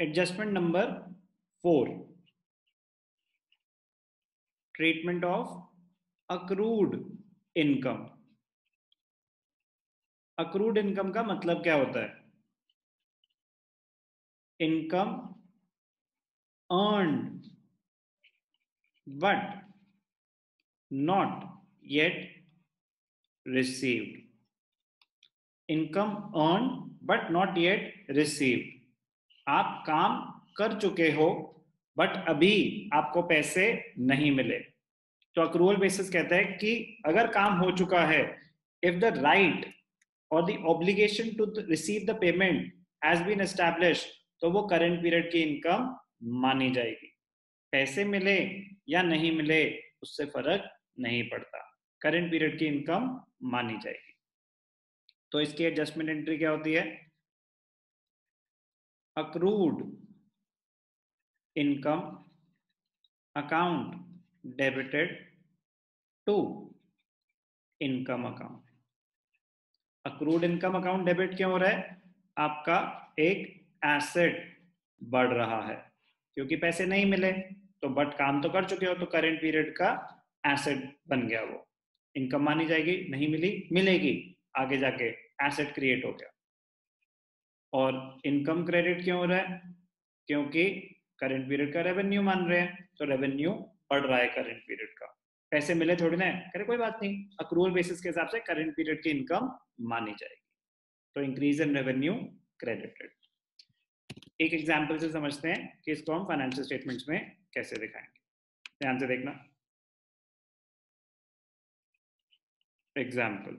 Adjustment number 4, treatment of accrued income. Accrued income का मतलब क्या होता है? Income earned but not yet received. Income earn but not yet received. आप काम कर चुके हो बट अभी आपको पैसे नहीं मिले। तो अक्रूवल बेसिस कहता है कि अगर काम हो चुका है, इफ द राइट और the obligation to receive the payment has been established, तो वो करंट पीरियड की इनकम मानी जाएगी। पैसे मिले या नहीं मिले उससे फर्क नहीं पड़ता, करंट पीरियड की इनकम मानी जाएगी। तो इसकी एडजस्टमेंट एंट्री क्या होती है? Accrued income account debited to income account. Accrued income account debit क्यों हो रहा है? आपका एक एसेट बढ़ रहा है क्योंकि पैसे नहीं मिले, तो बट काम तो कर चुके हो, तो करंट पीरियड का एसेट बन गया वो। इनकम मानी जाएगी, नहीं मिली मिलेगी आगे जाके, एसेट क्रिएट हो गया। और इनकम क्रेडिट क्यों हो रहा है? क्योंकि करंट पीरियड का रेवेन्यू मान रहे हैं, तो रेवेन्यू बढ़ रहा है करंट पीरियड का। पैसे मिले थोड़ी ना है, करे कोई बात नहीं, अक्रूवल बेसिस के हिसाब से करंट पीरियड की इनकम मानी जाएगी। तो इंक्रीज इन रेवेन्यू क्रेडिटेड। एक एग्जांपल से समझते हैं कि इसको हम फाइनेंशियल स्टेटमेंट्स में कैसे दिखाएंगे। ध्यान से देखना। Example,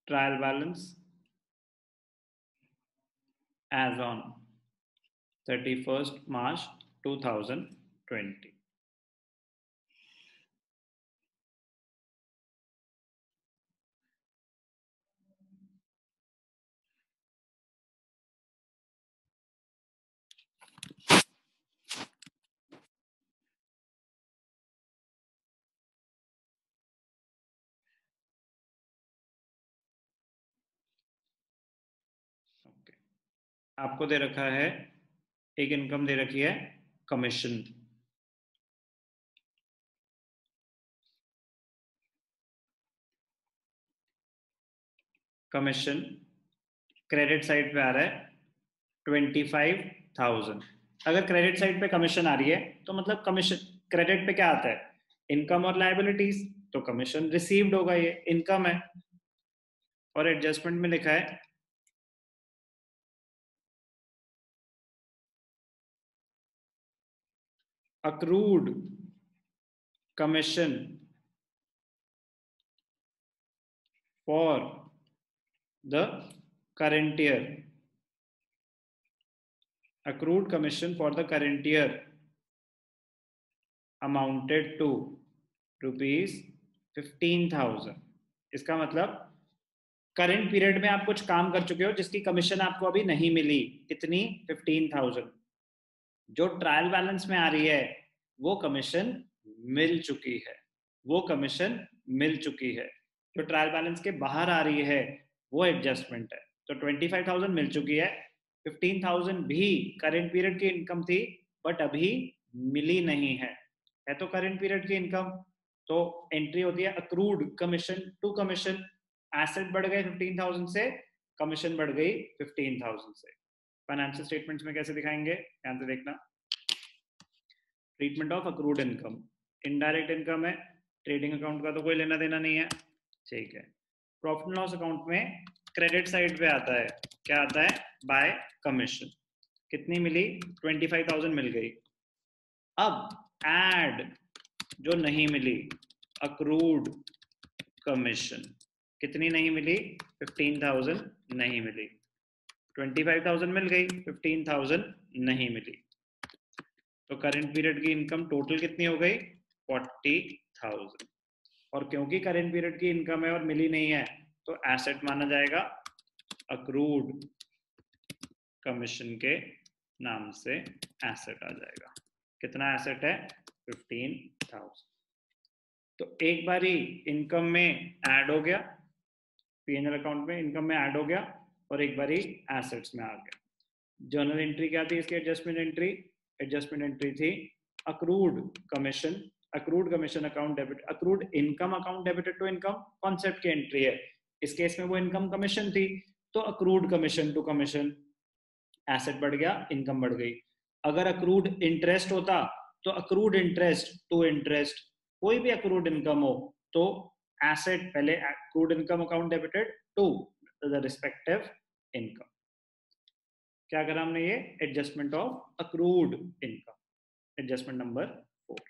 trial balance as on 31st March 2020। आपको दे रखा है, एक इनकम दे रखी है कमीशन। कमीशन क्रेडिट साइड पे आ रहा है 25,000। अगर क्रेडिट साइड पे कमीशन आ रही है तो मतलब कमीशन क्रेडिट पे क्या आता है? इनकम और लायबिलिटीज, तो कमीशन रिसीव्ड होगा, ये इनकम है। और एडजस्टमेंट में लिखा है accrued commission for the current year, accrued commission for the current year amounted to ₹15,000। इसका मतलब करंट पीरियड में आप कुछ काम कर चुके हो जिसकी कमीशन आपको अभी नहीं मिली, कितनी? 15,000। जो ट्रायल बैलेंस में आ रही है वो कमीशन मिल चुकी है, वो कमीशन मिल चुकी है। जो ट्रायल बैलेंस के बाहर आ रही है वो एडजस्टमेंट है। तो 25,000 मिल चुकी है, 15,000 भी करंट पीरियड की इनकम थी बट अभी मिली नहीं है तो करंट पीरियड की इनकम। तो एंट्री होती है accrued commission to commission. Asset बढ़ गए 15,000 से, कमीशन बढ़ गई 15,000 से। फाइनेंशियल स्टेटमेंट्स में कैसे दिखाएंगे, ध्यान से देखना। Treatment of accrued income, indirect income है, ट्रेडिंग अकाउंट का तो कोई लेना देना नहीं है, ठीक है। प्रॉफिट लॉस अकाउंट में क्रेडिट साइड पे आता है, क्या आता है? Bye commission. कितनी मिली? 25,000 मिल गई। अब ऐड जो नहीं मिली, अक्रूड कमीशन। कितनी नहीं मिली? 15,000 नहीं मिली। 25,000 मिल गई, 15,000 नहीं मिली। तो करंट पीरियड की इनकम टोटल कितनी हो गई? 40,000। और क्योंकि करंट पीरियड की इनकम है और मिली नहीं है तो एसेट माना जाएगा, अक्रूड कमीशन के नाम से एसेट आ जाएगा। कितना एसेट है? 15,000। तो एक बारी इनकम में ऐड हो गया, P&L अकाउंट में इनकम में ऐड हो गया और एक बारी एसेट्स में आ गया। जर्नल एंट्री क्या थी इसकी? एडजस्टमेंट एंट्री थी accrued commission account debit, accrued income account debited to income concept की एंट्री है। इस केस में वो इनकम कमीशन थी, तो accrued commission to commission, asset बढ़ गया, इनकम बढ़ गई। अगर अक्रूड इंटरेस्ट होता तो अक्रूड इंटरेस्ट टू इंटरेस्ट, कोई भी अक्रूड इनकम हो तो एसेट पहले accrued income account debited to the respective income. क्या करा हमने? ये adjustment of accrued income, adjustment number 4।